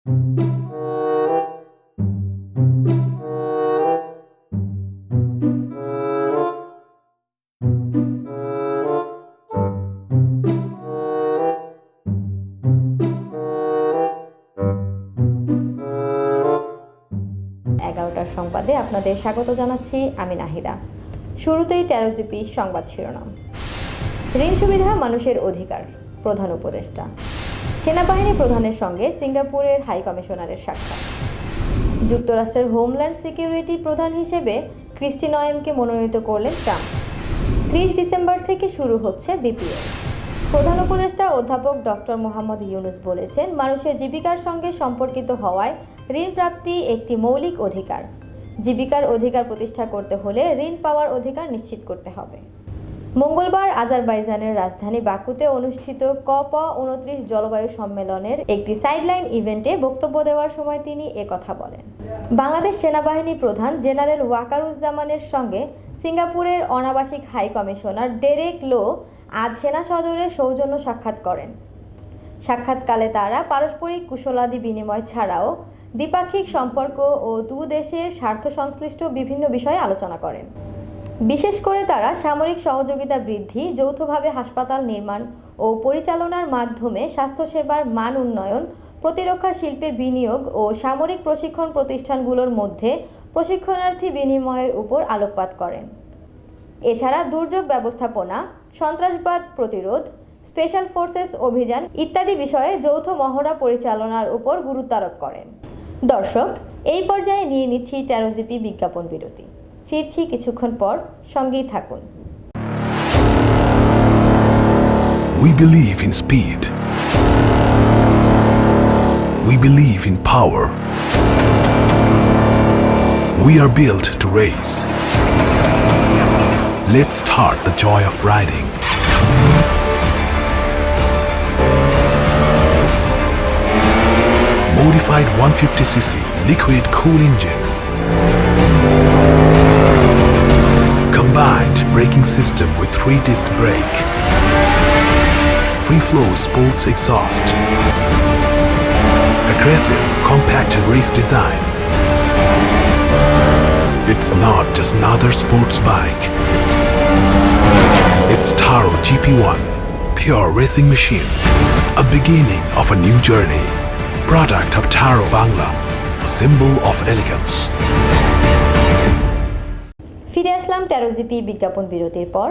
11টার সংবাদে আপনাদের স্বাগত জানাচ্ছি আমি নাহিদা। শুরুতেই 13 জিপি সংবাদ শিরোনাম। ঋণ সুবিধা মানুষের অধিকার, প্রধান উপদেষ্টা। সেনাবাহিনী প্রধানের সঙ্গে সিঙ্গাপুরের হাই কমিশনারের সাক্ষাৎ। যুক্তরাষ্ট্রের হোমল্যান্ড সিকিউরিটি প্রধান হিসেবে ক্রিস্টি নয়েমকে মনোনীত করলেন ট্রাম্প। 30 ডিসেম্বর থেকে শুরু হচ্ছে বিপিএল। প্রধান উপদেষ্টা অধ্যাপক ডক্টর মোহাম্মদ ইউনুস বলেছেন, মানুষের জীবিকার সঙ্গে সম্পর্কিত হওয়ায় ঋণ প্রাপ্তি একটি মৌলিক অধিকার। জীবিকার অধিকার প্রতিষ্ঠা করতে হলে ঋণ পাওয়ার অধিকার নিশ্চিত করতে হবে। মঙ্গলবার আজারবাইজানের রাজধানী বাকুতে অনুষ্ঠিত COP29 জলবায়ু সম্মেলনের একটি সাইডলাইন ইভেন্টে বক্তব্য দেওয়ার সময় তিনি একথা বলেন। বাংলাদেশ সেনাবাহিনী প্রধান জেনারেল ওয়াকারুজ্জামানের সঙ্গে সিঙ্গাপুরের অনাবাসিক হাই কমিশনার ডেরেক লো আজ সেনা সদরে সৌজন্য সাক্ষাৎ করেন। সাক্ষাৎকালে তারা পারস্পরিক কুশলাদি বিনিময় ছাড়াও দ্বিপাক্ষিক সম্পর্ক ও দু দেশের স্বার্থ সংশ্লিষ্ট বিভিন্ন বিষয়ে আলোচনা করেন। বিশেষ করে তারা সামরিক সহযোগিতা বৃদ্ধি, যৌথভাবে হাসপাতাল নির্মাণ ও পরিচালনার মাধ্যমে স্বাস্থ্যসেবার মান উন্নয়ন, প্রতিরক্ষা শিল্পে বিনিয়োগ ও সামরিক প্রশিক্ষণ প্রতিষ্ঠানগুলোর মধ্যে প্রশিক্ষণার্থী বিনিময়ের উপর আলোকপাত করেন। এছাড়া দুর্যোগ ব্যবস্থাপনা, সন্ত্রাসবাদ প্রতিরোধ, স্পেশাল ফোর্সেস অভিযান ইত্যাদি বিষয়ে যৌথ মহড়া পরিচালনার উপর গুরুত্ব আরোপ করেন। দর্শক, এই পর্যায়ে নিয়ে নিচ্ছি 13 জিপি বিজ্ঞাপন বিরতি। ফিরছি কিছুক্ষণ পর, সঙ্গেই থাকুন। We believe in speed. We believe in power. We are built to race. Let's start the joy of riding. Modified 150cc liquid cool engine. Combined braking system with 3-disc brake. Free flow sports exhaust. Aggressive compacted race design. It's not just another sports bike. It's Taro GP1, pure racing machine. A beginning of a new journey. Product of Taro Bangla, a symbol of elegance. ফিরে আসলাম 13 GP বিজ্ঞাপন বিরতির পর।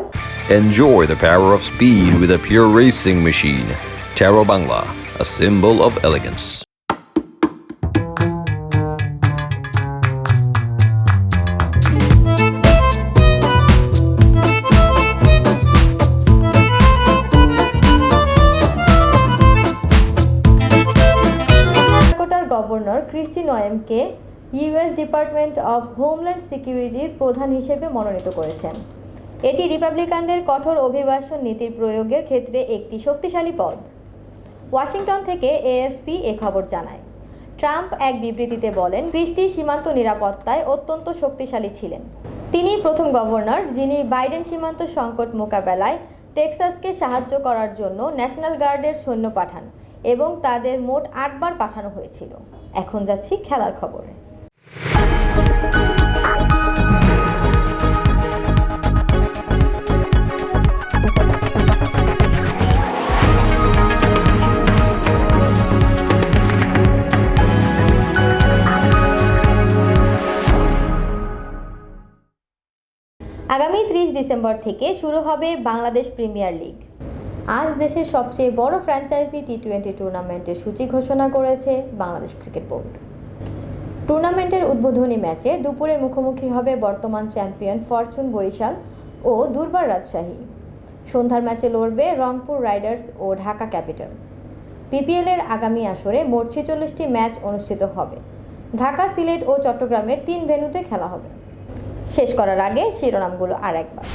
Enjoy the power of speed with a pure racing machine. Taro Bangla, a symbol of elegance. Governor Kristi নয়েমকে US department of homeland সিকিউরিটির প্রধান হিসেবে মনোনীত করেছেন। এটি রিপাবলিকানদের কঠোর অভিবাসন নীতির প্রয়োগের ক্ষেত্রে একটি শক্তিশালী পদ। ওয়াশিংটন থেকে এএফপি এ খবর জানায়। ট্রাম্প এক বিবৃতিতে বলেন, ক্রিস্টি সীমান্ত নিরাপত্তায় অত্যন্ত শক্তিশালী ছিলেন। তিনি প্রথম গভর্নর যিনি বাইডেন সীমান্ত সংকট মোকাবেলায় টেক্সাসকে সাহায্য করার জন্য ন্যাশনাল গার্ডের সৈন্য পাঠান এবং তাদের মোট 8 বার পাঠানো হয়েছিল। এখন যাচ্ছি খেলার খবরে। আগামী 30 ডিসেম্বর থেকে শুরু হবে বাংলাদেশ প্রিমিয়ার লিগ। আজ দেশের সবচেয়ে বড় ফ্র্যাঞ্চাইজি টি-20 টুর্নামেন্টের সূচি ঘোষণা করেছে বাংলাদেশ ক্রিকেট বোর্ড। টুর্নামেন্টের উদ্বোধনী ম্যাচে দুপুরে মুখোমুখি হবে বর্তমান চ্যাম্পিয়ন ফরচুন বরিশাল ও দুর্বার রাজশাহী। সন্ধ্যার ম্যাচে লড়বে রংপুর রাইডার্স ও ঢাকা ক্যাপিটাল। বিপিএলের আগামী আসরে মোট 46টি ম্যাচ অনুষ্ঠিত হবে। ঢাকা, সিলেট ও চট্টগ্রামের 3 ভেন্যুতে খেলা হবে। শেষ করার আগে শিরোনামগুলো আরেকবার।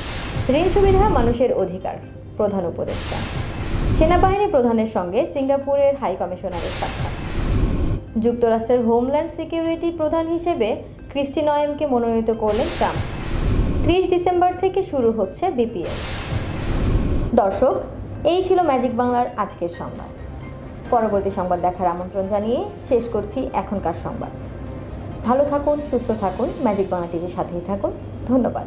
ঋণ সুবিধা মানুষের অধিকার, প্রধান উপদেষ্টা। সেনাবাহিনী প্রধানের সঙ্গে সিঙ্গাপুরের হাই কমিশনারের সাক্ষাৎ। যুক্তরাষ্ট্রের হোমল্যান্ড সিকিউরিটি প্রধান হিসেবে ক্রিস্টি নয়েমকে মনোনীত করলেন ট্রাম্প। 30 ডিসেম্বর থেকে শুরু হচ্ছে বিপিএল। দর্শক, এই ছিল ম্যাজিক বাংলার আজকের সংবাদ। পরবর্তী সংবাদ দেখার আমন্ত্রণ জানিয়ে শেষ করছি এখনকার সংবাদ। ভালো থাকুন, সুস্থ থাকুন, ম্যাজিক বাংলা টিভির সাথেই থাকুন। ধন্যবাদ।